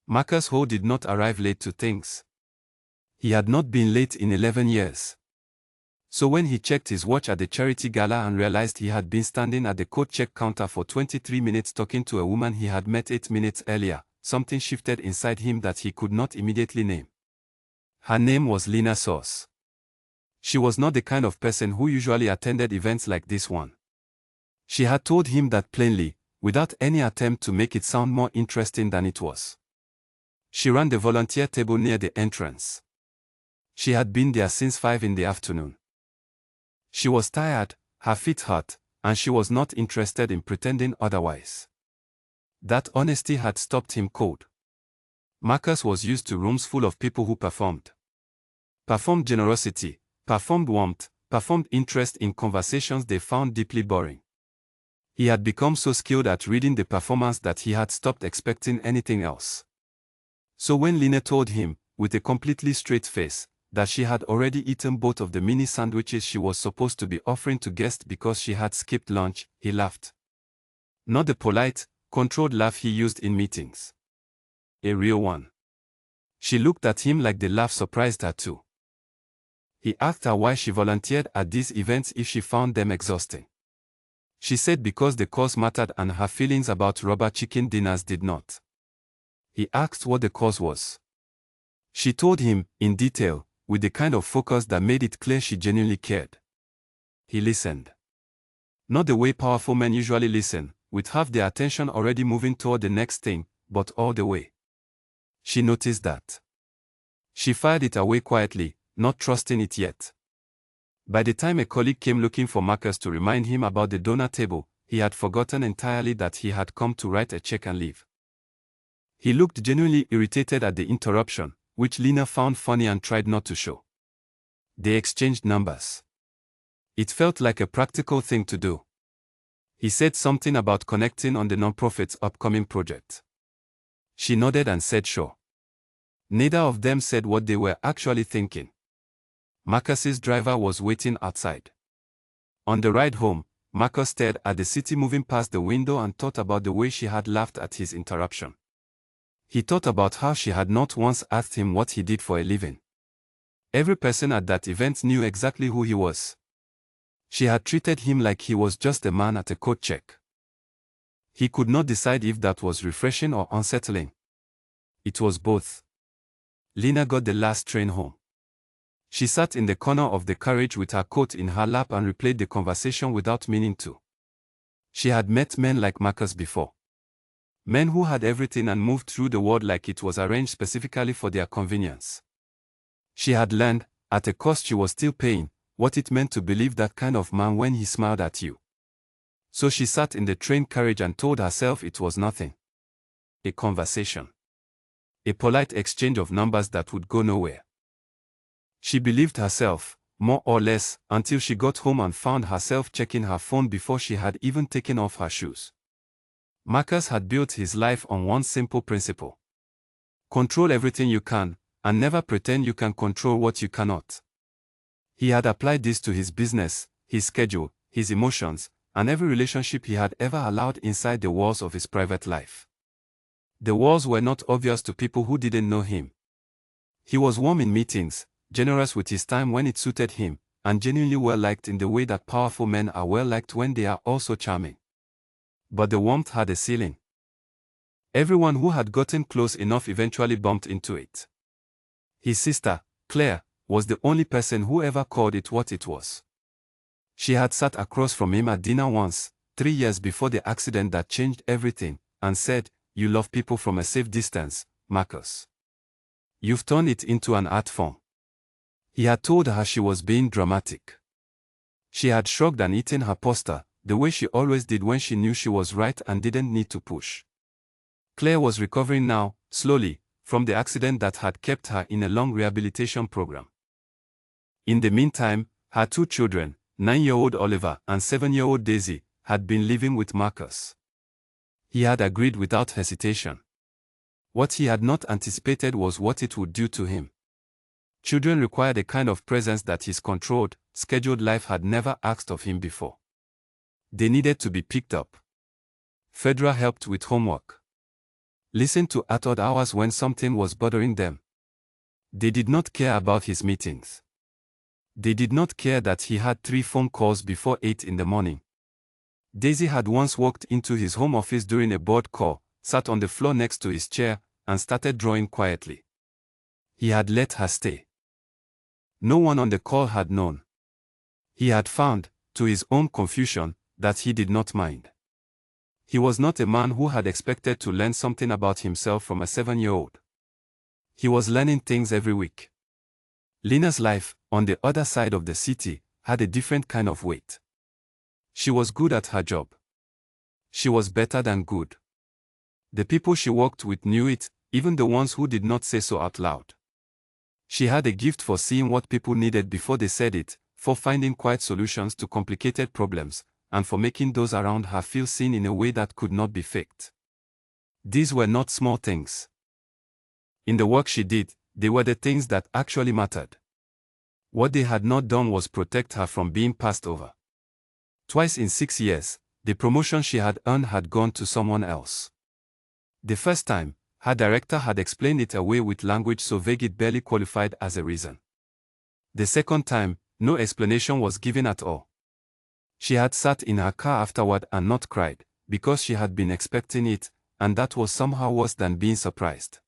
Marcus Ho did not arrive late to things. He had not been late in 11 years. So when he checked his watch at the charity gala and realized he had been standing at the coat check counter for 23 minutes talking to a woman he had met 8 minutes earlier, something shifted inside him that he could not immediately name. Her name was Lena Sauce. She was not the kind of person who usually attended events like this one. She had told him that plainly, without any attempt to make it sound more interesting than it was. She ran the volunteer table near the entrance. She had been there since 5 in the afternoon. She was tired, her feet hurt, and she was not interested in pretending otherwise. That honesty had stopped him cold. Marcus was used to rooms full of people who performed. Performed generosity, performed warmth, performed interest in conversations they found deeply boring. He had become so skilled at reading the performance that he had stopped expecting anything else. So when Lena told him, with a completely straight face, that she had already eaten both of the mini sandwiches she was supposed to be offering to guests because she had skipped lunch, he laughed. Not the polite, controlled laugh he used in meetings. A real one. She looked at him like the laugh surprised her too. He asked her why she volunteered at these events if she found them exhausting. She said because the cause mattered and her feelings about rubber chicken dinners did not. He asked what the cause was. She told him, in detail, with the kind of focus that made it clear she genuinely cared. He listened. Not the way powerful men usually listen, with half their attention already moving toward the next thing, but all the way. She noticed that. She filed it away quietly, not trusting it yet. By the time a colleague came looking for Marcus to remind him about the donor table, he had forgotten entirely that he had come to write a check and leave. He looked genuinely irritated at the interruption, which Lena found funny and tried not to show. They exchanged numbers. It felt like a practical thing to do. He said something about connecting on the nonprofit's upcoming project. She nodded and said sure. Neither of them said what they were actually thinking. Marcus's driver was waiting outside. On the ride home, Marcus stared at the city moving past the window and thought about the way she had laughed at his interruption. He thought about how she had not once asked him what he did for a living. Every person at that event knew exactly who he was. She had treated him like he was just a man at a coat check. He could not decide if that was refreshing or unsettling. It was both. Lena got the last train home. She sat in the corner of the carriage with her coat in her lap and replayed the conversation without meaning to. She had met men like Marcus before. Men who had everything and moved through the world like it was arranged specifically for their convenience. She had learned, at a cost she was still paying, what it meant to believe that kind of man when he smiled at you. So she sat in the train carriage and told herself it was nothing. A conversation. A polite exchange of numbers that would go nowhere. She believed herself, more or less, until she got home and found herself checking her phone before she had even taken off her shoes. Marcus had built his life on one simple principle. Control everything you can, and never pretend you can control what you cannot. He had applied this to his business, his schedule, his emotions, and every relationship he had ever allowed inside the walls of his private life. The walls were not obvious to people who didn't know him. He was warm in meetings, generous with his time when it suited him, and genuinely well-liked in the way that powerful men are well-liked when they are also charming. But the warmth had a ceiling. Everyone who had gotten close enough eventually bumped into it. His sister, Claire, was the only person who ever called it what it was. She had sat across from him at dinner once, 3 years before the accident that changed everything, and said, "You love people from a safe distance, Marcus. You've turned it into an art form." He had told her she was being dramatic. She had shrugged and eaten her pasta, the way she always did when she knew she was right and didn't need to push. Claire was recovering now, slowly, from the accident that had kept her in a long rehabilitation program. In the meantime, her 2 children, 9-year-old Oliver and 7-year-old Daisy, had been living with Marcus. He had agreed without hesitation. What he had not anticipated was what it would do to him. Children required a kind of presence that his controlled, scheduled life had never asked of him before. They needed to be picked up. Fedra helped with homework. listened to at odd hours when something was bothering them. They did not care about his meetings. They did not care that he had 3 phone calls before 8 in the morning. Daisy had once walked into his home office during a board call, sat on the floor next to his chair, and started drawing quietly. He had let her stay. No one on the call had known. He had found, to his own confusion, that he did not mind. He was not a man who had expected to learn something about himself from a 7-year-old. He was learning things every week. Lena's life, on the other side of the city, had a different kind of weight. She was good at her job. She was better than good. The people she worked with knew it, even the ones who did not say so out loud. She had a gift for seeing what people needed before they said it, for finding quiet solutions to complicated problems, and for making those around her feel seen in a way that could not be faked. These were not small things. In the work she did, they were the things that actually mattered. What they had not done was protect her from being passed over. Twice in 6 years, the promotion she had earned had gone to someone else. The first time, her director had explained it away with language so vague it barely qualified as a reason. The second time, no explanation was given at all. She had sat in her car afterward and not cried, because she had been expecting it, and that was somehow worse than being surprised.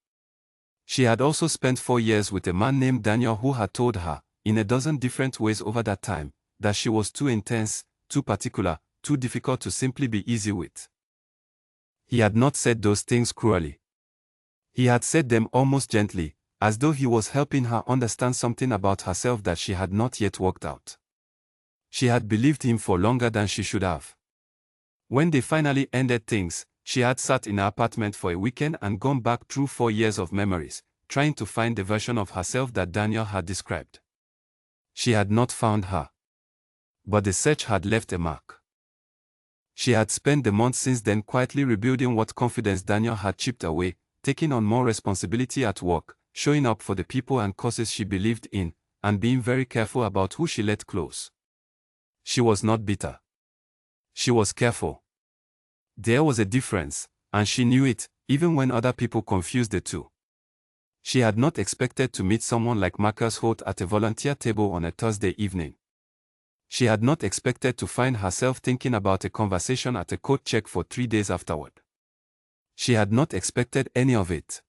She had also spent 4 years with a man named Daniel who had told her, in a dozen different ways over that time, that she was too intense, too particular, too difficult to simply be easy with. He had not said those things cruelly. He had said them almost gently, as though he was helping her understand something about herself that she had not yet worked out. She had believed him for longer than she should have. When they finally ended things, she had sat in her apartment for a weekend and gone back through 4 years of memories, trying to find the version of herself that Daniel had described. She had not found her. But the search had left a mark. She had spent the months since then quietly rebuilding what confidence Daniel had chipped away, taking on more responsibility at work, showing up for the people and causes she believed in, and being very careful about who she let close. She was not bitter. She was careful. There was a difference, and she knew it, even when other people confused the two. She had not expected to meet someone like Marcus Holt at a volunteer table on a Thursday evening. She had not expected to find herself thinking about a conversation at a coat check for 3 days afterward. She had not expected any of it.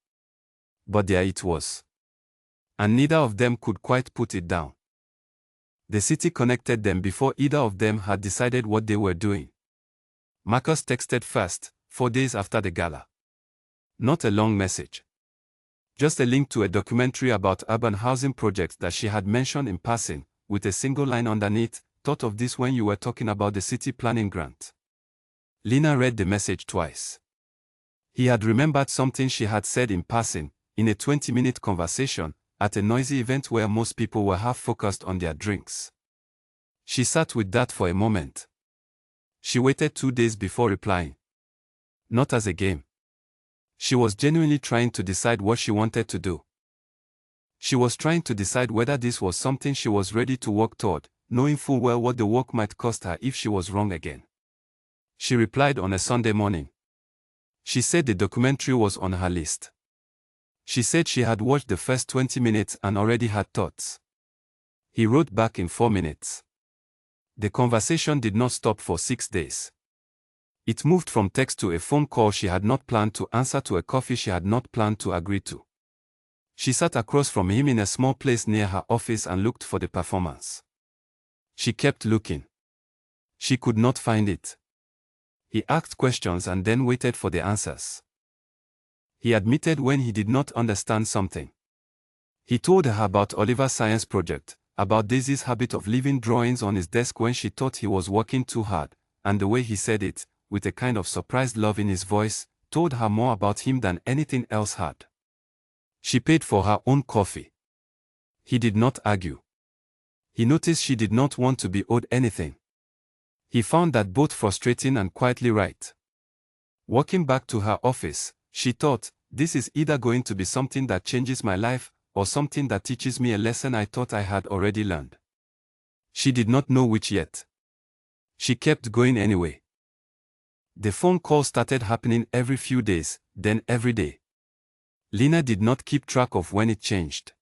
But there it was. And neither of them could quite put it down. The city connected them before either of them had decided what they were doing. Marcus texted first, 4 days after the gala. Not a long message. Just a link to a documentary about urban housing projects that she had mentioned in passing, with a single line underneath, "Thought of this when you were talking about the city planning grant." Lena read the message twice. He had remembered something she had said in passing, in a 20-minute conversation, at a noisy event where most people were half focused on their drinks. She sat with that for a moment. She waited 2 days before replying. Not as a game. She was genuinely trying to decide what she wanted to do. She was trying to decide whether this was something she was ready to work toward, knowing full well what the work might cost her if she was wrong again. She replied on a Sunday morning. She said the documentary was on her list. She said she had watched the first 20 minutes and already had thoughts. He wrote back in 4 minutes. The conversation did not stop for 6 days. It moved from text to a phone call she had not planned to answer to a coffee she had not planned to agree to. She sat across from him in a small place near her office and looked for the performance. She kept looking. She could not find it. He asked questions and then waited for the answers. He admitted when he did not understand something. He told her about Oliver's science project, about Daisy's habit of leaving drawings on his desk when she thought he was working too hard, and the way he said it, with a kind of surprised love in his voice, told her more about him than anything else had. She paid for her own coffee. He did not argue. He noticed she did not want to be owed anything. He found that both frustrating and quietly right. Walking back to her office, she thought, this is either going to be something that changes my life, or something that teaches me a lesson I thought I had already learned. She did not know which yet. She kept going anyway. The phone calls started happening every few days, then every day. Lena did not keep track of when it changed.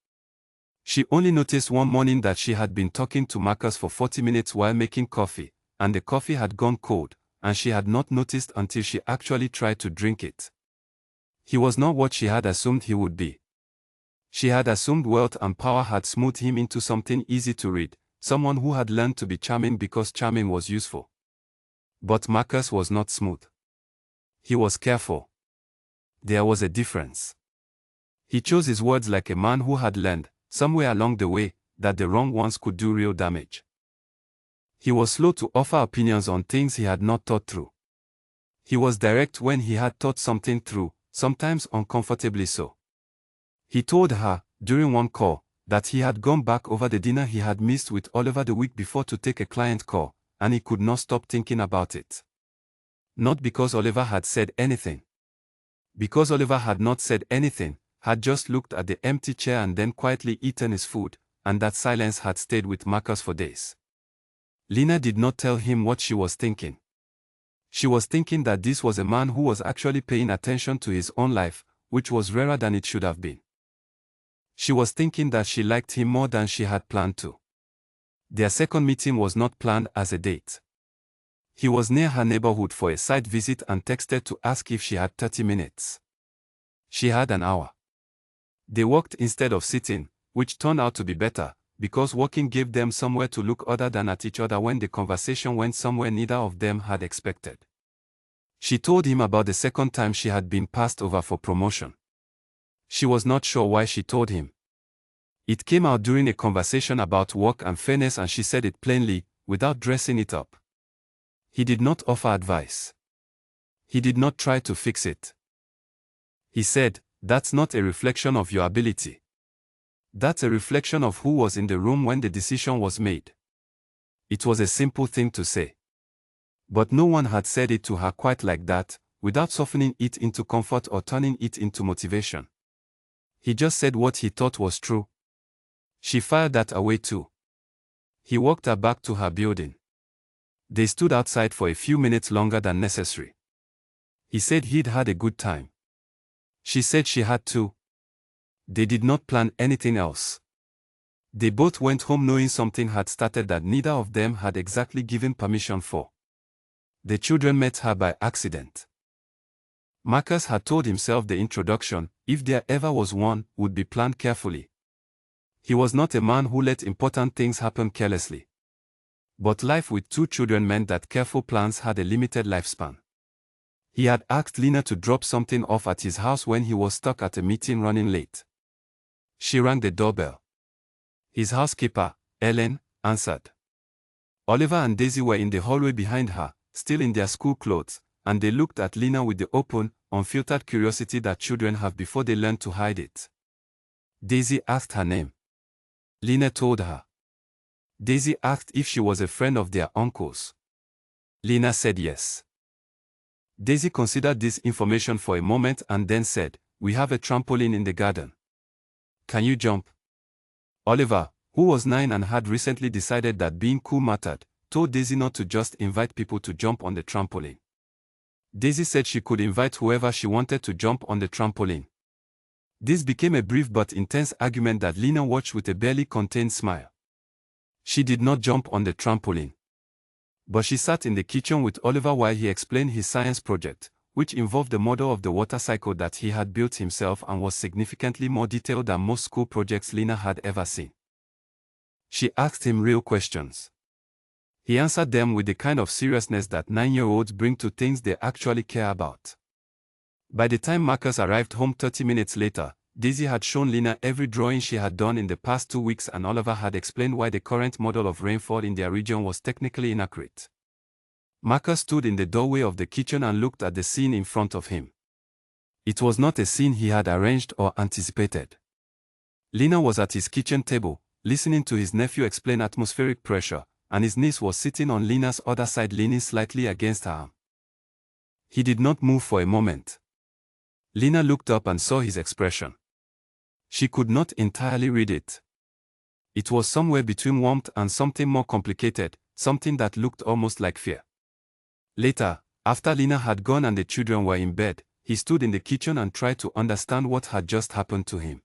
She only noticed one morning that she had been talking to Marcus for 40 minutes while making coffee, and the coffee had gone cold, and she had not noticed until she actually tried to drink it. He was not what she had assumed he would be. She had assumed wealth and power had smoothed him into something easy to read, someone who had learned to be charming because charming was useful. But Marcus was not smooth. He was careful. There was a difference. He chose his words like a man who had learned, somewhere along the way, that the wrong ones could do real damage. He was slow to offer opinions on things he had not thought through. He was direct when he had thought something through, sometimes uncomfortably so. He told her, during one call, that he had gone back over the dinner he had missed with Oliver the week before to take a client call, and he could not stop thinking about it. Not because Oliver had said anything. Because Oliver had not said anything, had just looked at the empty chair and then quietly eaten his food, and that silence had stayed with Marcus for days. Lena did not tell him what she was thinking. She was thinking that this was a man who was actually paying attention to his own life, which was rarer than it should have been. She was thinking that she liked him more than she had planned to. Their second meeting was not planned as a date. He was near her neighborhood for a site visit and texted to ask if she had 30 minutes. She had an hour. They walked instead of sitting, which turned out to be better, because walking gave them somewhere to look other than at each other when the conversation went somewhere neither of them had expected. She told him about the second time she had been passed over for promotion. She was not sure why she told him. It came out during a conversation about work and fairness and she said it plainly, without dressing it up. He did not offer advice. He did not try to fix it. He said, "That's not a reflection of your ability. That's a reflection of who was in the room when the decision was made." It was a simple thing to say. But no one had said it to her quite like that, without softening it into comfort or turning it into motivation. He just said what he thought was true. She filed that away too. He walked her back to her building. They stood outside for a few minutes longer than necessary. He said he'd had a good time. She said she had too. They did not plan anything else. They both went home knowing something had started that neither of them had exactly given permission for. The children met her by accident. Marcus had told himself the introduction, if there ever was one, would be planned carefully. He was not a man who let important things happen carelessly. But life with two children meant that careful plans had a limited lifespan. He had asked Lena to drop something off at his house when he was stuck at a meeting running late. She rang the doorbell. His housekeeper, Elena, answered. Oliver and Daisy were in the hallway behind her, still in their school clothes, and they looked at Lena with the open, unfiltered curiosity that children have before they learn to hide it. Daisy asked her name. Lena told her. Daisy asked if she was a friend of their uncle's. Lena said yes. Daisy considered this information for a moment and then said, "We have a trampoline in the garden. Can you jump?" Oliver, who was 9 and had recently decided that being cool mattered, told Daisy not to just invite people to jump on the trampoline. Daisy said she could invite whoever she wanted to jump on the trampoline. This became a brief but intense argument that Lena watched with a barely contained smile. She did not jump on the trampoline. But she sat in the kitchen with Oliver while he explained his science project, which involved the model of the water cycle that he had built himself and was significantly more detailed than most school projects Lena had ever seen. She asked him real questions. He answered them with the kind of seriousness that 9-year-olds bring to things they actually care about. By the time Marcus arrived home 30 minutes later, Daisy had shown Lena every drawing she had done in the past 2 weeks and Oliver had explained why the current model of rainfall in their region was technically inaccurate. Marcus stood in the doorway of the kitchen and looked at the scene in front of him. It was not a scene he had arranged or anticipated. Lena was at his kitchen table, listening to his nephew explain atmospheric pressure, and his niece was sitting on Lena's other side leaning slightly against her arm. He did not move for a moment. Lena looked up and saw his expression. She could not entirely read it. It was somewhere between warmth and something more complicated, something that looked almost like fear. Later, After Lena had gone and the children were in bed, he stood in the kitchen and tried to understand what had just happened to him.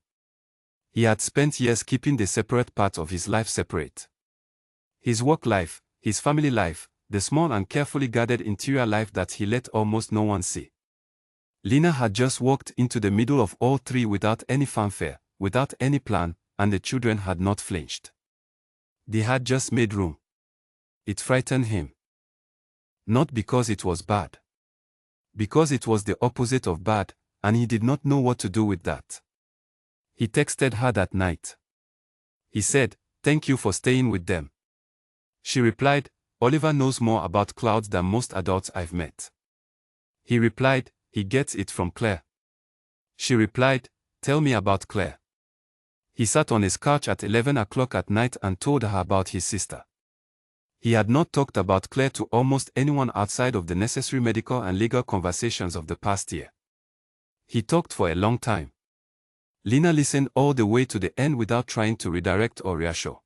He had spent years keeping the separate parts of his life separate. His work life, his family life, the small and carefully guarded interior life that he let almost no one see. Lena had just walked into the middle of all three without any fanfare, without any plan, and the children had not flinched. They had just made room. It frightened him. Not because it was bad. Because it was the opposite of bad, and he did not know what to do with that. He texted her that night. He said, "Thank you for staying with them." She replied, "Oliver knows more about clouds than most adults I've met." He replied, "He gets it from Claire." She replied, "Tell me about Claire." He sat on his couch at 11 o'clock at night and told her about his sister. He had not talked about Claire to almost anyone outside of the necessary medical and legal conversations of the past year. He talked for a long time. Lena listened all the way to the end without trying to redirect or reassure.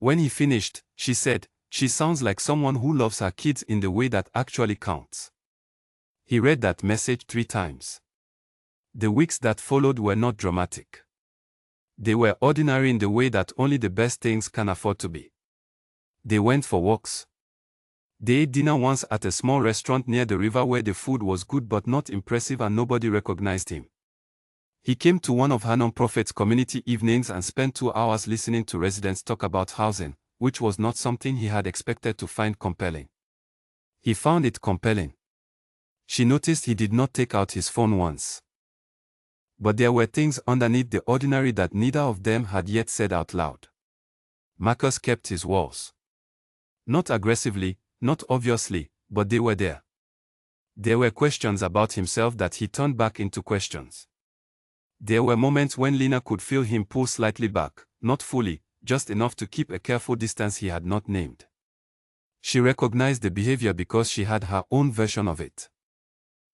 When he finished, she said, "She sounds like someone who loves her kids in the way that actually counts." He read that message 3 times. The weeks that followed were not dramatic. They were ordinary in the way that only the best things can afford to be. They went for walks. They ate dinner once at a small restaurant near the river where the food was good but not impressive and nobody recognized him. He came to one of her non-profit's community evenings and spent 2 hours listening to residents talk about housing, which was not something he had expected to find compelling. He found it compelling. She noticed he did not take out his phone once. But there were things underneath the ordinary that neither of them had yet said out loud. Marcus kept his walls. Not aggressively, not obviously, but they were there. There were questions about himself that he turned back into questions. There were moments when Lena could feel him pull slightly back, not fully, just enough to keep a careful distance he had not named. She recognized the behavior because she had her own version of it.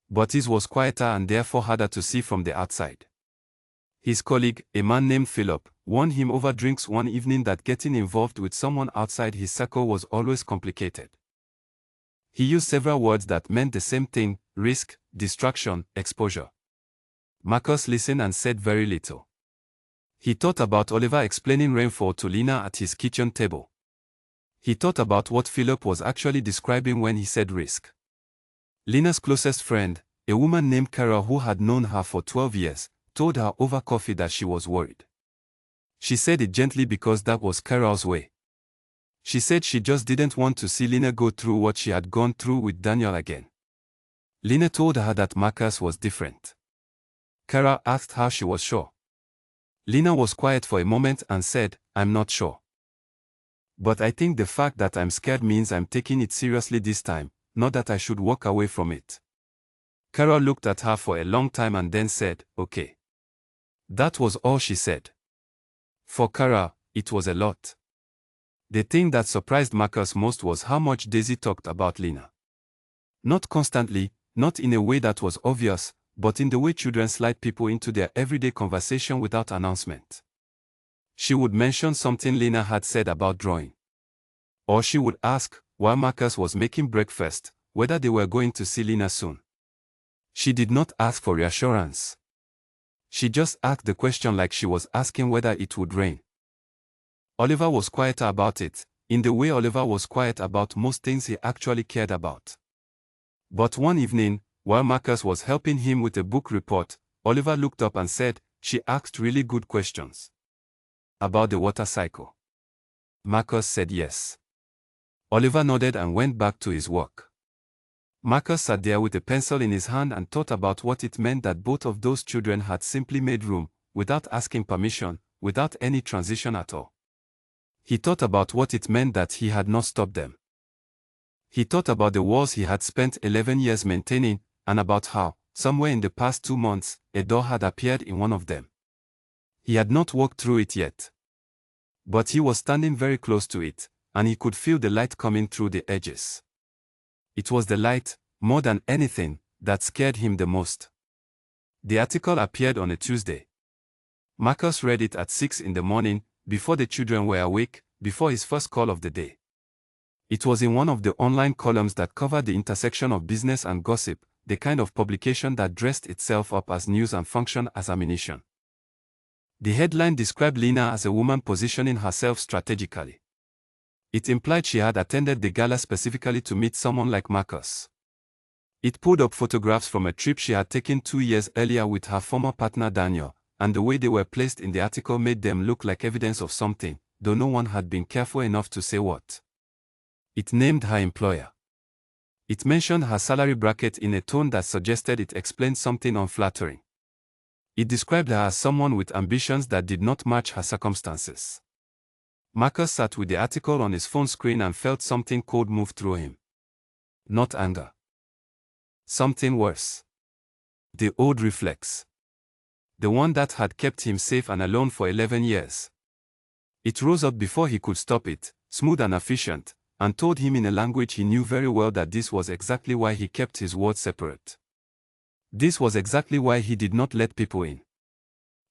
But his was quieter and therefore harder to see from the outside. His colleague, a man named Philip, warned him over drinks one evening that getting involved with someone outside his circle was always complicated. He used several words that meant the same thing: risk, distraction, exposure. Marcus listened and said very little. He thought about Oliver explaining rainfall to Lena at his kitchen table. He thought about what Philip was actually describing when he said risk. Lena's closest friend, a woman named Carol who had known her for 12 years, told her over coffee that she was worried. She said it gently because that was Carol's way. She said she just didn't want to see Lena go through what she had gone through with Daniel again. Lena told her that Marcus was different. Carol asked how she was sure. Lena was quiet for a moment and said, "I'm not sure. But I think the fact that I'm scared means I'm taking it seriously this time, not that I should walk away from it." Carol looked at her for a long time and then said, "Okay." That was all she said. For Carol, it was a lot. The thing that surprised Marcus most was how much Daisy talked about Lena. Not constantly, not in a way that was obvious, but in the way children slide people into their everyday conversation without announcement. She would mention something Lena had said about drawing. Or she would ask, while Marcus was making breakfast, whether they were going to see Lena soon. She did not ask for reassurance. She just asked the question like she was asking whether it would rain. Oliver was quieter about it, in the way Oliver was quiet about most things he actually cared about. But one evening, while Marcus was helping him with a book report, Oliver looked up and said, "She asked really good questions. About the water cycle." Marcus said yes. Oliver nodded and went back to his work. Marcus sat there with a pencil in his hand and thought about what it meant that both of those children had simply made room, without asking permission, without any transition at all. He thought about what it meant that he had not stopped them. He thought about the walls he had spent 11 years maintaining, and about how, somewhere in the past 2 months, a door had appeared in one of them. He had not walked through it yet. But he was standing very close to it, and he could feel the light coming through the edges. It was the light, more than anything, that scared him the most. The article appeared on a Tuesday. Marcus read it at 6 in the morning, before the children were awake, before his first call of the day. It was in one of the online columns that covered the intersection of business and gossip, the kind of publication that dressed itself up as news and functioned as ammunition. The headline described Lena as a woman positioning herself strategically. It implied she had attended the gala specifically to meet someone like Marcus. It pulled up photographs from a trip she had taken 2 years earlier with her former partner Daniel, and the way they were placed in the article made them look like evidence of something, though no one had been careful enough to say what. It named her employer. It mentioned her salary bracket in a tone that suggested it explained something unflattering. It described her as someone with ambitions that did not match her circumstances. Marcus sat with the article on his phone screen and felt something cold move through him. Not anger. Something worse. The old reflex. The one that had kept him safe and alone for 11 years. It rose up before he could stop it, smooth and efficient, and told him in a language he knew very well that this was exactly why he kept his words separate. This was exactly why he did not let people in.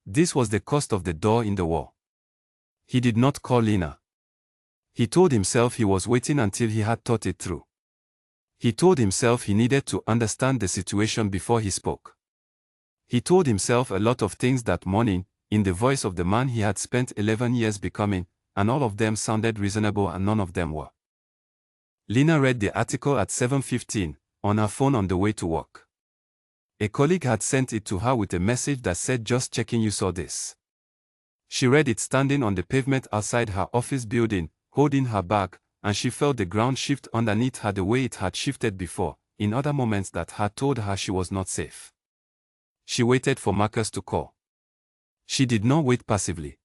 This was the cost of the door in the wall. He did not call Lena. He told himself he was waiting until he had thought it through. He told himself he needed to understand the situation before he spoke. He told himself a lot of things that morning, in the voice of the man he had spent 11 years becoming, and all of them sounded reasonable and none of them were. Lena read the article at 7:15, on her phone on the way to work. A colleague had sent it to her with a message that said, "Just checking you saw this." She read it standing on the pavement outside her office building, holding her bag, and she felt the ground shift underneath her the way it had shifted before, in other moments that had told her she was not safe. She waited for Marcus to call. She did not wait passively.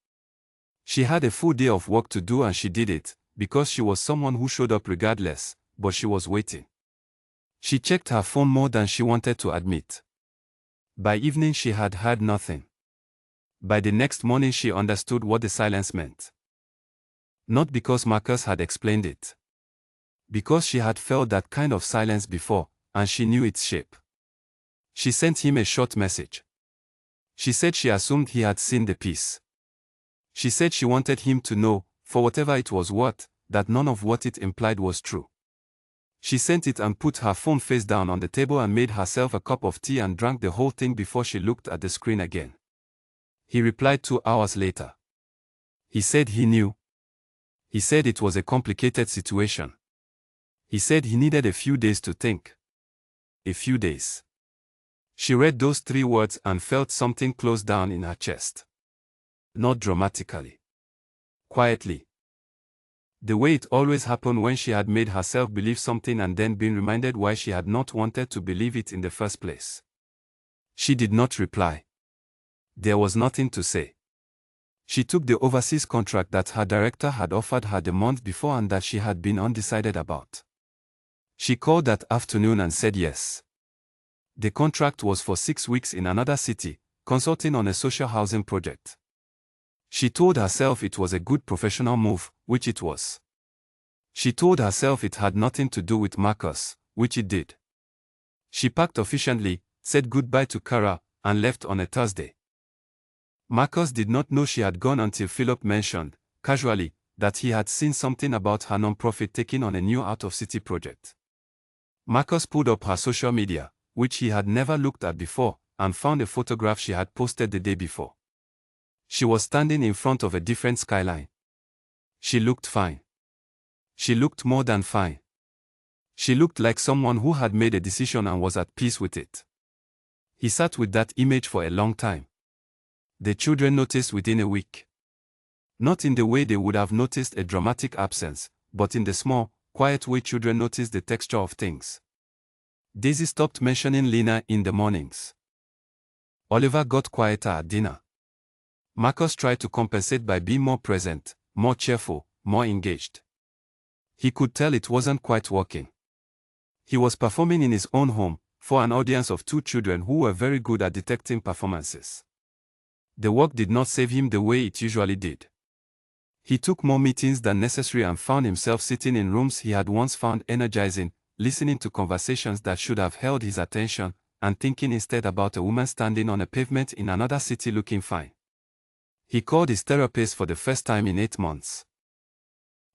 She had a full day of work to do and she did it, because she was someone who showed up regardless, but she was waiting. She checked her phone more than she wanted to admit. By evening she had heard nothing. By the next morning she understood what the silence meant. Not because Marcus had explained it. Because she had felt that kind of silence before, and she knew its shape. She sent him a short message. She said she assumed he had seen the piece. She said she wanted him to know, for whatever it was worth, that none of what it implied was true. She sent it and put her phone face down on the table and made herself a cup of tea and drank the whole thing before she looked at the screen again. He replied 2 hours later. He said he knew. He said it was a complicated situation. He said he needed a few days to think. A few days. She read those 3 words and felt something close down in her chest. Not dramatically. Quietly. The way it always happened when she had made herself believe something and then been reminded why she had not wanted to believe it in the first place. She did not reply. There was nothing to say. She took the overseas contract that her director had offered her the month before and that she had been undecided about. She called that afternoon and said yes. The contract was for 6 weeks in another city, consulting on a social housing project. She told herself it was a good professional move, which it was. She told herself it had nothing to do with Marcus, which it did. She packed efficiently, said goodbye to Kara, and left on a Thursday. Marcus did not know she had gone until Philip mentioned, casually, that he had seen something about her non-profit taking on a new out-of-city project. Marcus pulled up her social media, which he had never looked at before, and found a photograph she had posted the day before. She was standing in front of a different skyline. She looked fine. She looked more than fine. She looked like someone who had made a decision and was at peace with it. He sat with that image for a long time. The children noticed within a week. Not in the way they would have noticed a dramatic absence, but in the small, quiet way children notice the texture of things. Daisy stopped mentioning Lena in the mornings. Oliver got quieter at dinner. Marcus tried to compensate by being more present, more cheerful, more engaged. He could tell it wasn't quite working. He was performing in his own home, for an audience of 2 children who were very good at detecting performances. The work did not save him the way it usually did. He took more meetings than necessary and found himself sitting in rooms he had once found energizing, listening to conversations that should have held his attention, and thinking instead about a woman standing on a pavement in another city looking fine. He called his therapist for the first time in 8 months.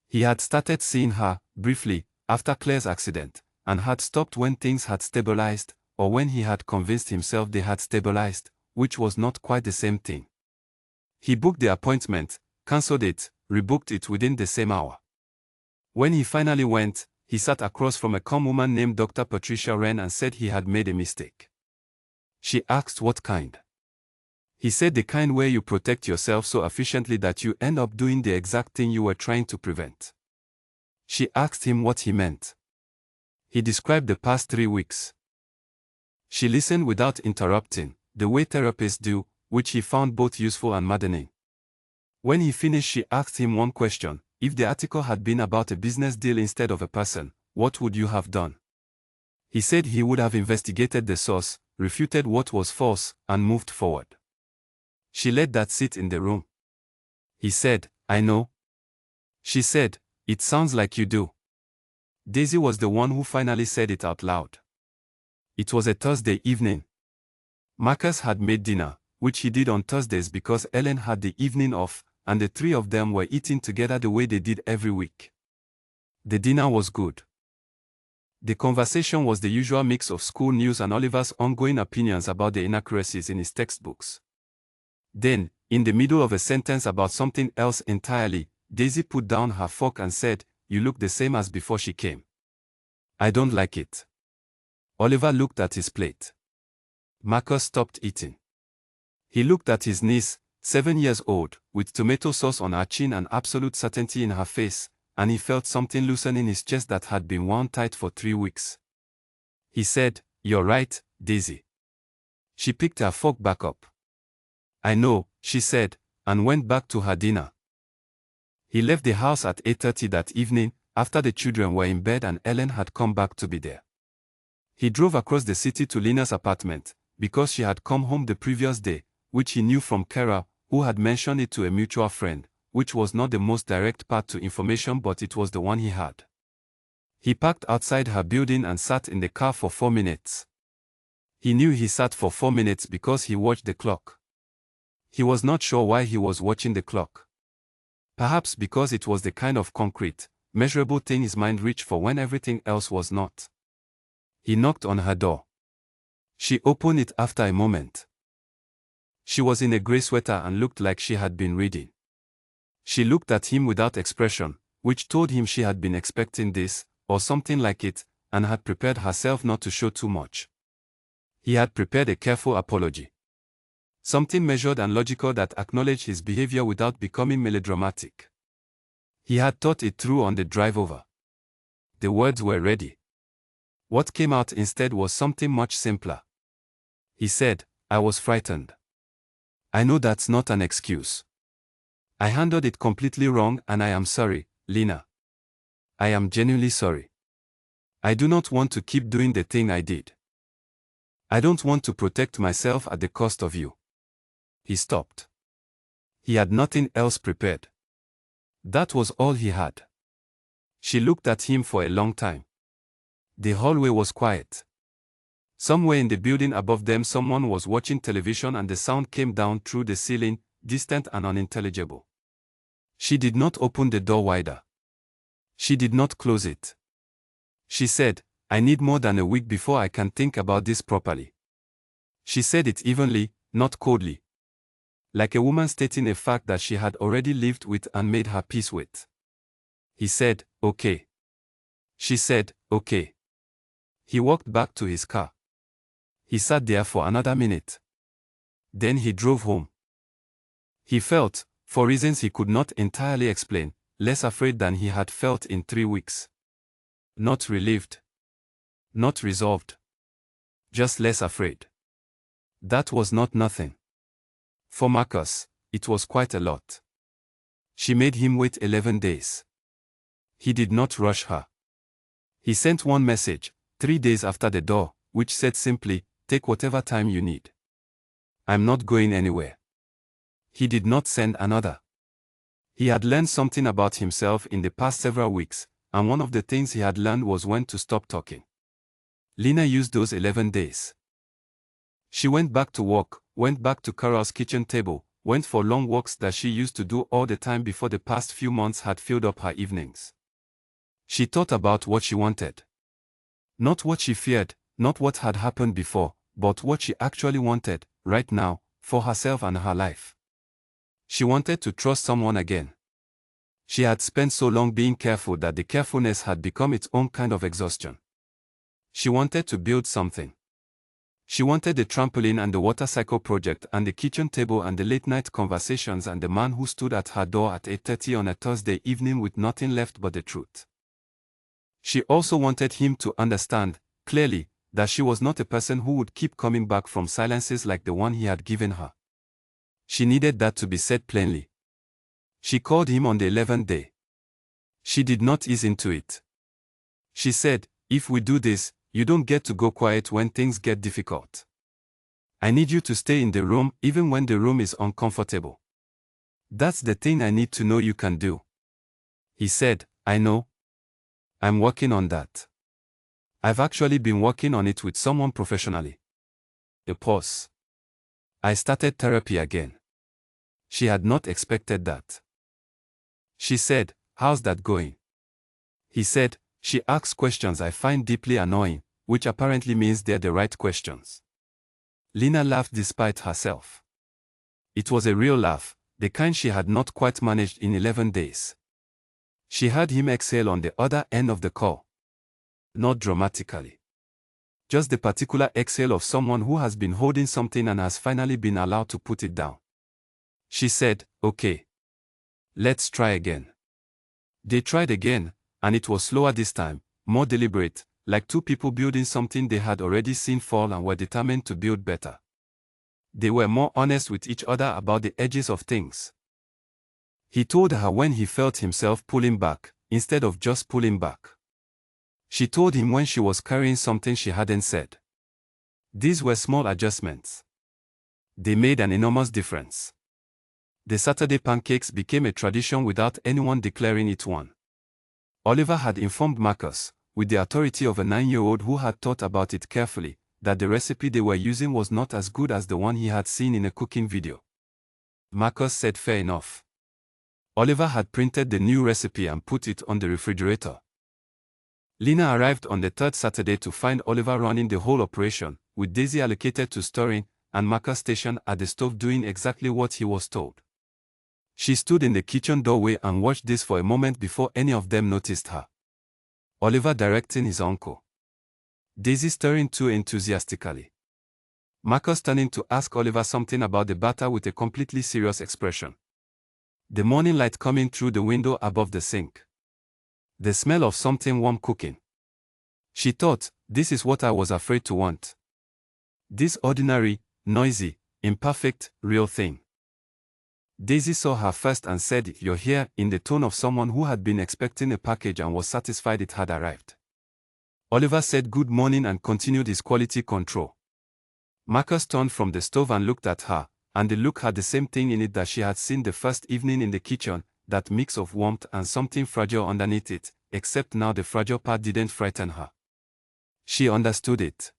He had started seeing her, briefly, after Claire's accident, and had stopped when things had stabilized, or when he had convinced himself they had stabilized, which was not quite the same thing. He booked the appointment, cancelled it, rebooked it within the same hour. When he finally went, he sat across from a calm woman named Dr. Patricia Wren and said he had made a mistake. She asked what kind. He said the kind where you protect yourself so efficiently that you end up doing the exact thing you were trying to prevent. She asked him what he meant. He described the past 3 weeks. She listened without interrupting, the way therapists do, which he found both useful and maddening. When he finished, she asked him one question: if the article had been about a business deal instead of a person, what would you have done? He said he would have investigated the source, refuted what was false, and moved forward. She let that sit in the room. He said, I know. She said, it sounds like you do. Daisy was the one who finally said it out loud. It was a Thursday evening. Marcus had made dinner, which he did on Thursdays because Ellen had the evening off, and the three of them were eating together the way they did every week. The dinner was good. The conversation was the usual mix of school news and Oliver's ongoing opinions about the inaccuracies in his textbooks. Then, in the middle of a sentence about something else entirely, Daisy put down her fork and said, you look the same as before she came. I don't like it. Oliver looked at his plate. Marcus stopped eating. He looked at his niece, 7 years old, with tomato sauce on her chin and absolute certainty in her face, and he felt something loosen in his chest that had been wound tight for 3 weeks. He said, you're right, Daisy. She picked her fork back up. I know, she said, and went back to her dinner. He left the house at 8:30 that evening, after the children were in bed and Ellen had come back to be there. He drove across the city to Lena's apartment, because she had come home the previous day, which he knew from Kara, who had mentioned it to a mutual friend, which was not the most direct path to information but it was the one he had. He parked outside her building and sat in the car for 4 minutes. He knew he sat for 4 minutes because he watched the clock. He was not sure why he was watching the clock. Perhaps because it was the kind of concrete, measurable thing his mind reached for when everything else was not. He knocked on her door. She opened it after a moment. She was in a gray sweater and looked like she had been reading. She looked at him without expression, which told him she had been expecting this, or something like it, and had prepared herself not to show too much. He had prepared a careful apology. Something measured and logical that acknowledged his behavior without becoming melodramatic. He had thought it through on the drive over. The words were ready. What came out instead was something much simpler. He said, I was frightened. I know that's not an excuse. I handled it completely wrong and I am sorry, Lena. I am genuinely sorry. I do not want to keep doing the thing I did. I don't want to protect myself at the cost of you. He stopped. He had nothing else prepared. That was all he had. She looked at him for a long time. The hallway was quiet. Somewhere in the building above them someone was watching television and the sound came down through the ceiling, distant and unintelligible. She did not open the door wider. She did not close it. She said, I need more than a week before I can think about this properly. She said it evenly, not coldly. Like a woman stating a fact that she had already lived with and made her peace with. He said, okay. She said, okay. He walked back to his car. He sat there for another minute. Then he drove home. He felt, for reasons he could not entirely explain, less afraid than he had felt in 3 weeks. Not relieved. Not resolved. Just less afraid. That was not nothing. For Marcus, it was quite a lot. She made him wait 11 days. He did not rush her. He sent one message, 3 days after the door, which said simply, take whatever time you need. I'm not going anywhere. He did not send another. He had learned something about himself in the past several weeks, and one of the things he had learned was when to stop talking. Lena used those 11 days. She went back to work, went back to Carol's kitchen table, went for long walks that she used to do all the time before the past few months had filled up her evenings. She thought about what she wanted. Not what she feared, not what had happened before, but what she actually wanted, right now, for herself and her life. She wanted to trust someone again. She had spent so long being careful that the carefulness had become its own kind of exhaustion. She wanted to build something. She wanted the trampoline and the water cycle project and the kitchen table and the late-night conversations and the man who stood at her door at 8:30 on a Thursday evening with nothing left but the truth. She also wanted him to understand, clearly, that she was not a person who would keep coming back from silences like the one he had given her. She needed that to be said plainly. She called him on the 11th day. She did not ease into it. She said, "If we do this, you don't get to go quiet when things get difficult. I need you to stay in the room even when the room is uncomfortable. That's the thing I need to know you can do." He said, "I know. I'm working on that. I've actually been working on it with someone professionally." A pause. "I started therapy again." She had not expected that. She said, "How's that going?" He said, "She asks questions I find deeply annoying, which apparently means they're the right questions." Lena laughed despite herself. It was a real laugh, the kind she had not quite managed in 11 days. She heard him exhale on the other end of the call. Not dramatically. Just the particular exhale of someone who has been holding something and has finally been allowed to put it down. She said, "Okay. Let's try again." They tried again, and it was slower this time, more deliberate, like two people building something they had already seen fall and were determined to build better. They were more honest with each other about the edges of things. He told her when he felt himself pulling back, instead of just pulling back. She told him when she was carrying something she hadn't said. These were small adjustments. They made an enormous difference. The Saturday pancakes became a tradition without anyone declaring it one. Oliver had informed Marcus, with the authority of a 9-year-old who had thought about it carefully, that the recipe they were using was not as good as the one he had seen in a cooking video. Marcus said fair enough. Oliver had printed the new recipe and put it on the refrigerator. Lena arrived on the third Saturday to find Oliver running the whole operation, with Daisy allocated to stirring, and Marcus stationed at the stove doing exactly what he was told. She stood in the kitchen doorway and watched this for a moment before any of them noticed her. Oliver directing his uncle. Daisy stirring too enthusiastically. Marcus turning to ask Oliver something about the batter with a completely serious expression. The morning light coming through the window above the sink. The smell of something warm cooking. She thought, this is what I was afraid to want. This ordinary, noisy, imperfect, real thing. Daisy saw her first and said, "You're here," in the tone of someone who had been expecting a package and was satisfied it had arrived. Oliver said good morning and continued his quality control. Marcus turned from the stove and looked at her, and the look had the same thing in it that she had seen the first evening in the kitchen, that mix of warmth and something fragile underneath it, except now the fragile part didn't frighten her. She understood it.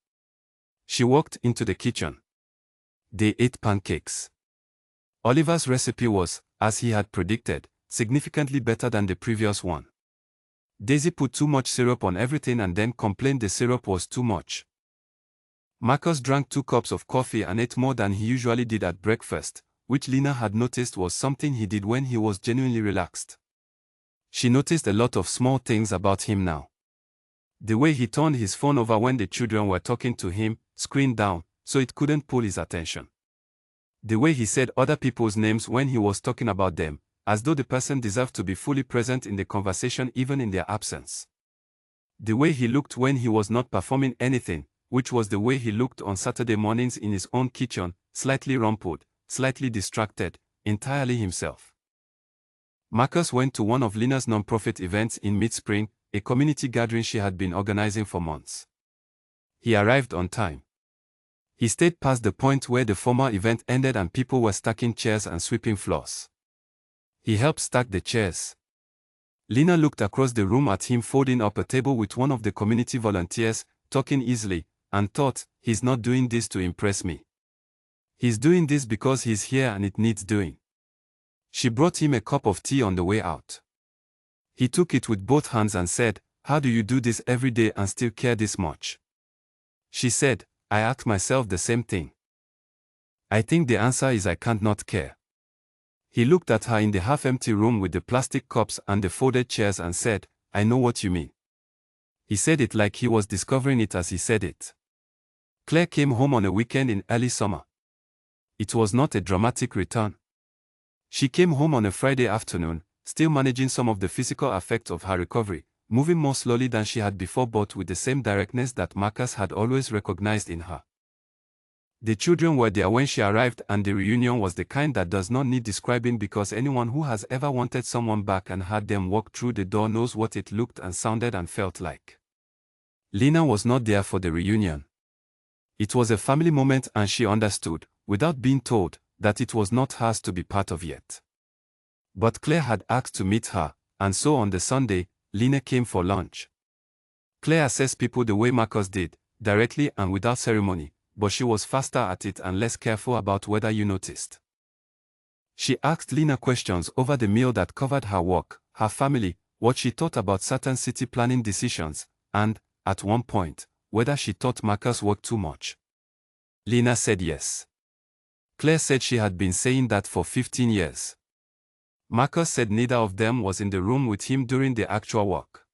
She walked into the kitchen. They ate pancakes. Oliver's recipe was, as he had predicted, significantly better than the previous one. Daisy put too much syrup on everything and then complained the syrup was too much. Marcus drank 2 cups of coffee and ate more than he usually did at breakfast, which Lena had noticed was something he did when he was genuinely relaxed. She noticed a lot of small things about him now. The way he turned his phone over when the children were talking to him, screen down, so it couldn't pull his attention. The way he said other people's names when he was talking about them, as though the person deserved to be fully present in the conversation even in their absence. The way he looked when he was not performing anything, which was the way he looked on Saturday mornings in his own kitchen, slightly rumpled, slightly distracted, entirely himself. Marcus went to one of Lena's non-profit events in mid-spring, a community gathering she had been organizing for months. He arrived on time. He stayed past the point where the formal event ended and people were stacking chairs and sweeping floors. He helped stack the chairs. Lena looked across the room at him folding up a table with one of the community volunteers, talking easily, and thought, he's not doing this to impress me. He's doing this because he's here and it needs doing. She brought him a cup of tea on the way out. He took it with both hands and said, "How do you do this every day and still care this much?" She said, "I ask myself the same thing. I think the answer is I can't not care." He looked at her in the half-empty room with the plastic cups and the folded chairs and said, "I know what you mean." He said it like he was discovering it as he said it. Claire came home on a weekend in early summer. It was not a dramatic return. She came home on a Friday afternoon, still managing some of the physical effects of her recovery, moving more slowly than she had before but with the same directness that Marcus had always recognized in her. The children were there when she arrived and the reunion was the kind that does not need describing because anyone who has ever wanted someone back and had them walk through the door knows what it looked and sounded and felt like. Lena was not there for the reunion. It was a family moment and she understood, without being told, that it was not hers to be part of yet. But Claire had asked to meet her, and so on the Sunday, Lena came for lunch. Claire assessed people the way Marcus did, directly and without ceremony, but she was faster at it and less careful about whether you noticed. She asked Lena questions over the meal that covered her work, her family, what she thought about certain city planning decisions, and, at one point, whether she thought Marcus worked too much. Lena said yes. Claire said she had been saying that for 15 years. Marcus said neither of them was in the room with him during the actual work.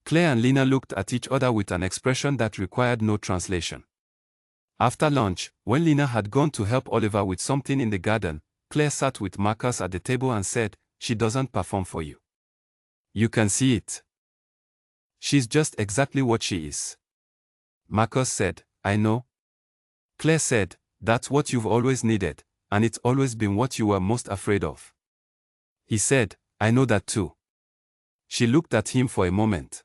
Claire and Lena looked at each other with an expression that required no translation. After lunch, when Lena had gone to help Oliver with something in the garden, Claire sat with Marcus at the table and said, "She doesn't perform for you. You can see it. She's just exactly what she is." Marcus said, "I know." Claire said, "That's what you've always needed, and it's always been what you were most afraid of." He said, "I know that too." She looked at him for a moment.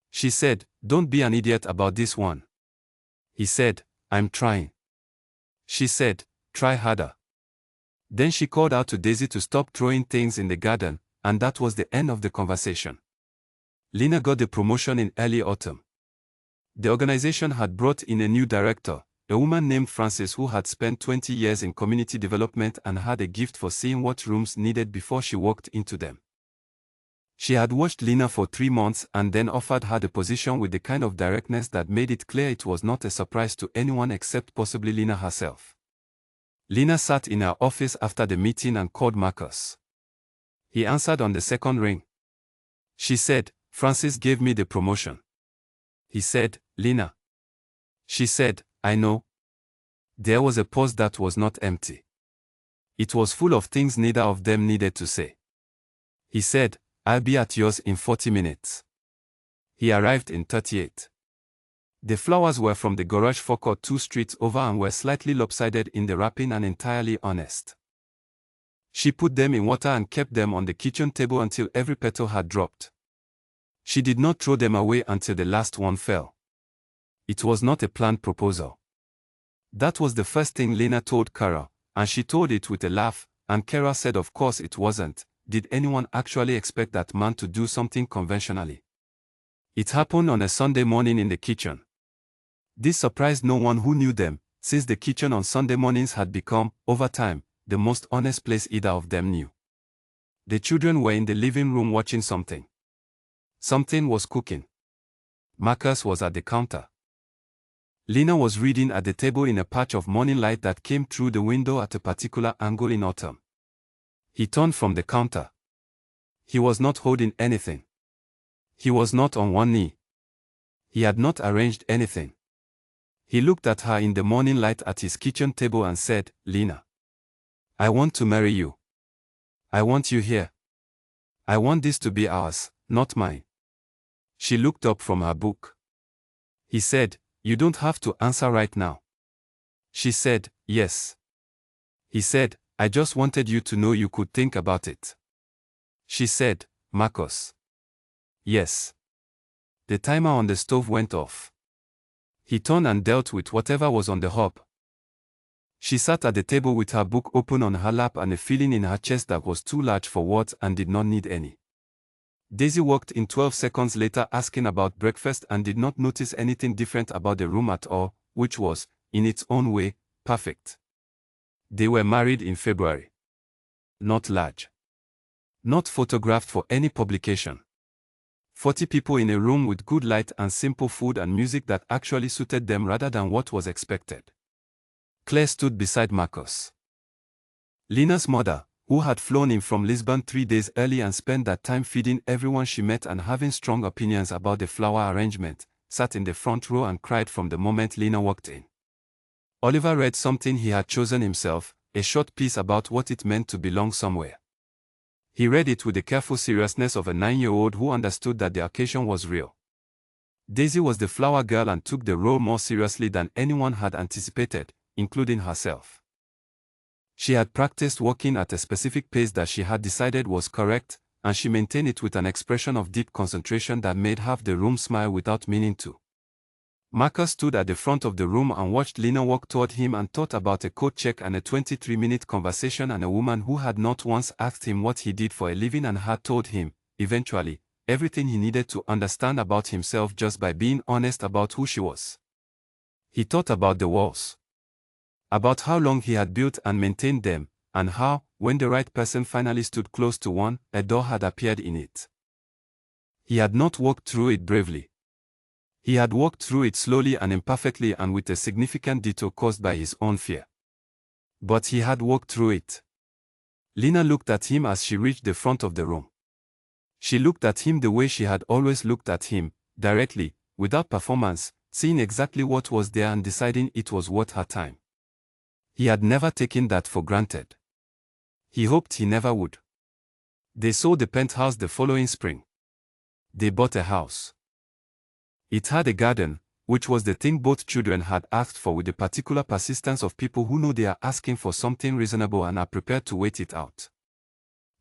She said, "Don't be an idiot about this one." He said, "I'm trying." She said, "Try harder." Then she called out to Daisy to stop throwing things in the garden, and that was the end of the conversation. Lena got the promotion in early autumn. The organization had brought in a new director, a woman named Frances who had spent 20 years in community development and had a gift for seeing what rooms needed before she walked into them. She had watched Lena for 3 months and then offered her the position with the kind of directness that made it clear it was not a surprise to anyone except possibly Lena herself. Lena sat in her office after the meeting and called Marcus. He answered on the second ring. She said, "Francis gave me the promotion." He said, "Lena." She said, "I know." There was a pause that was not empty. It was full of things neither of them needed to say. He said, "I'll be at yours in 40 minutes. He arrived in 38. The flowers were from the garage forecourt 2 streets over and were slightly lopsided in the wrapping and entirely honest. She put them in water and kept them on the kitchen table until every petal had dropped. She did not throw them away until the last one fell. It was not a planned proposal. That was the first thing Lena told Kara, and she told it with a laugh, and Kara said of course it wasn't. Did anyone actually expect that man to do something conventionally? It happened on a Sunday morning in the kitchen. This surprised no one who knew them, since the kitchen on Sunday mornings had become, over time, the most honest place either of them knew. The children were in the living room watching something. Something was cooking. Marcus was at the counter. Lena was reading at the table in a patch of morning light that came through the window at a particular angle in autumn. He turned from the counter. He was not holding anything. He was not on one knee. He had not arranged anything. He looked at her in the morning light at his kitchen table and said, "Lena, I want to marry you. I want you here. I want this to be ours, not mine." She looked up from her book. He said, "You don't have to answer right now." She said, "Yes." He said, "I just wanted you to know you could think about it." She said, "Marcus." "Yes." The timer on the stove went off. He turned and dealt with whatever was on the hob. She sat at the table with her book open on her lap and a feeling in her chest that was too large for words and did not need any. Daisy walked in 12 seconds later asking about breakfast and did not notice anything different about the room at all, which was, in its own way, perfect. They were married in February. Not large. Not photographed for any publication. 40 people in a room with good light and simple food and music that actually suited them rather than what was expected. Claire stood beside Marcus. Lena's mother, who had flown in from Lisbon 3 days early and spent that time feeding everyone she met and having strong opinions about the flower arrangement, sat in the front row and cried from the moment Lena walked in. Oliver read something he had chosen himself, a short piece about what it meant to belong somewhere. He read it with the careful seriousness of a 9-year-old who understood that the occasion was real. Daisy was the flower girl and took the role more seriously than anyone had anticipated, including herself. She had practiced walking at a specific pace that she had decided was correct, and she maintained it with an expression of deep concentration that made half the room smile without meaning to. Marcus stood at the front of the room and watched Lena walk toward him and thought about a coat check and a 23-minute conversation and a woman who had not once asked him what he did for a living and had told him, eventually, everything he needed to understand about himself just by being honest about who she was. He thought about the walls. About how long he had built and maintained them, and how, when the right person finally stood close to one, a door had appeared in it. He had not walked through it bravely. He had walked through it slowly and imperfectly and with a significant detour caused by his own fear. But he had walked through it. Lena looked at him as she reached the front of the room. She looked at him the way she had always looked at him, directly, without performance, seeing exactly what was there and deciding it was worth her time. He had never taken that for granted. He hoped he never would. They sold the penthouse the following spring. They bought a house. It had a garden, which was the thing both children had asked for with the particular persistence of people who know they are asking for something reasonable and are prepared to wait it out.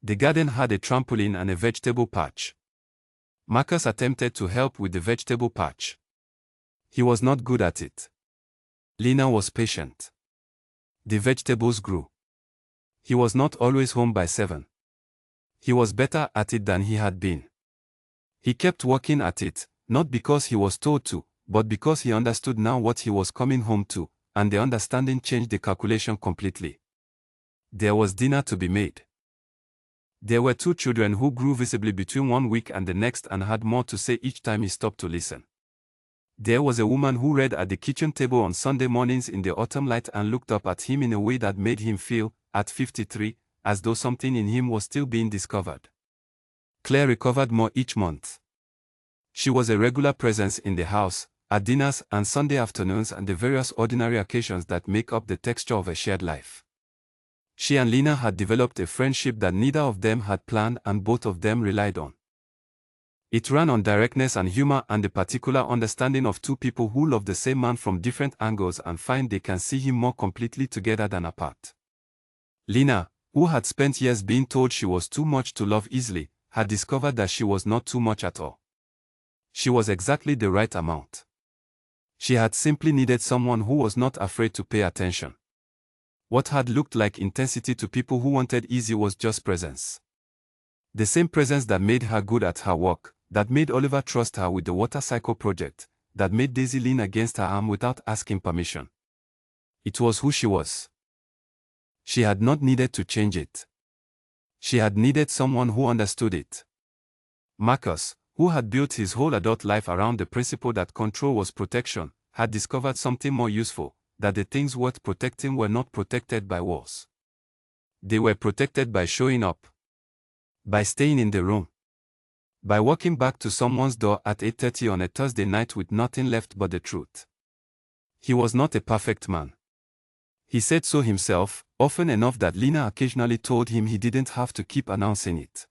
The garden had a trampoline and a vegetable patch. Marcus attempted to help with the vegetable patch. He was not good at it. Lena was patient. The vegetables grew. He was not always home by 7. He was better at it than he had been. He kept working at it, not because he was told to, but because he understood now what he was coming home to, and the understanding changed the calculation completely. There was dinner to be made. There were 2 children who grew visibly between 1 week and the next and had more to say each time he stopped to listen. There was a woman who read at the kitchen table on Sunday mornings in the autumn light and looked up at him in a way that made him feel, at 53, as though something in him was still being discovered. Claire recovered more each month. She was a regular presence in the house, at dinners and Sunday afternoons and the various ordinary occasions that make up the texture of a shared life. She and Lena had developed a friendship that neither of them had planned and both of them relied on. It ran on directness and humor and the particular understanding of 2 people who love the same man from different angles and find they can see him more completely together than apart. Lena, who had spent years being told she was too much to love easily, had discovered that she was not too much at all. She was exactly the right amount. She had simply needed someone who was not afraid to pay attention. What had looked like intensity to people who wanted easy was just presence. The same presence that made her good at her work, that made Oliver trust her with the water cycle project, that made Daisy lean against her arm without asking permission. It was who she was. She had not needed to change it. She had needed someone who understood it. Marcus, who had built his whole adult life around the principle that control was protection, had discovered something more useful, that the things worth protecting were not protected by walls. They were protected by showing up. By staying in the room. By walking back to someone's door at 8:30 on a Thursday night with nothing left but the truth. He was not a perfect man. He said so himself, often enough that Lena occasionally told him he didn't have to keep announcing it.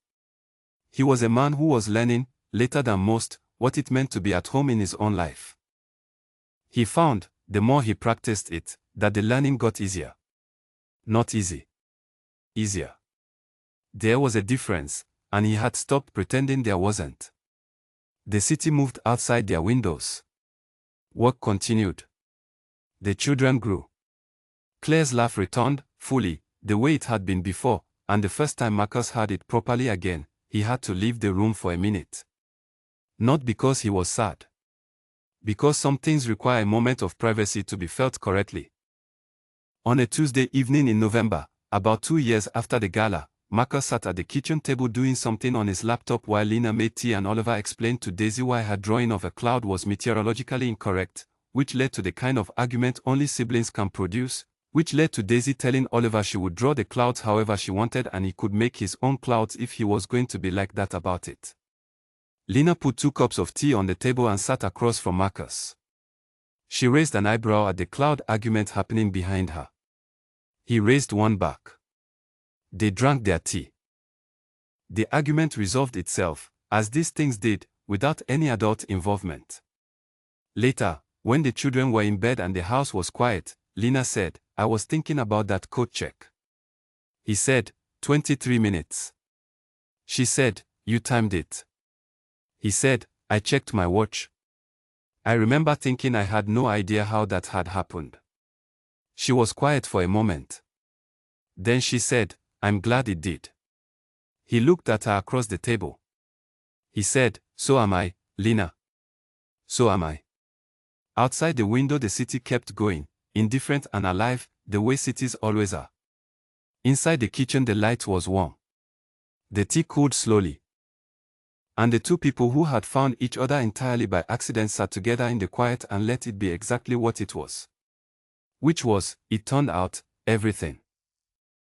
He was a man who was learning, later than most, what it meant to be at home in his own life. He found, the more he practiced it, that the learning got easier. Not easy. Easier. There was a difference, and he had stopped pretending there wasn't. The city moved outside their windows. Work continued. The children grew. Claire's laugh returned, fully, the way it had been before, and the first time Marcus heard it properly again, he had to leave the room for a minute. Not because he was sad. Because some things require a moment of privacy to be felt correctly. On a Tuesday evening in November, about 2 years after the gala, Marcus sat at the kitchen table doing something on his laptop while Lena made tea and Oliver explained to Daisy why her drawing of a cloud was meteorologically incorrect, which led to the kind of argument only siblings can produce, which led to Daisy telling Oliver she would draw the clouds however she wanted and he could make his own clouds if he was going to be like that about it. Lena put 2 cups of tea on the table and sat across from Marcus. She raised an eyebrow at the cloud argument happening behind her. He raised one back. They drank their tea. The argument resolved itself, as these things did, without any adult involvement. Later, when the children were in bed and the house was quiet, Lena said, "I was thinking about that code check." He said, 23 minutes. She said, "You timed it." He said, "I checked my watch." I remember thinking I had no idea how that had happened. She was quiet for a moment. Then she said, "I'm glad it did." He looked at her across the table. He said, "So am I, Lena." "So am I." Outside the window the city kept going, indifferent and alive, the way cities always are. Inside the kitchen the light was warm. The tea cooled slowly. And the 2 people who had found each other entirely by accident sat together in the quiet and let it be exactly what it was. Which was, it turned out, everything.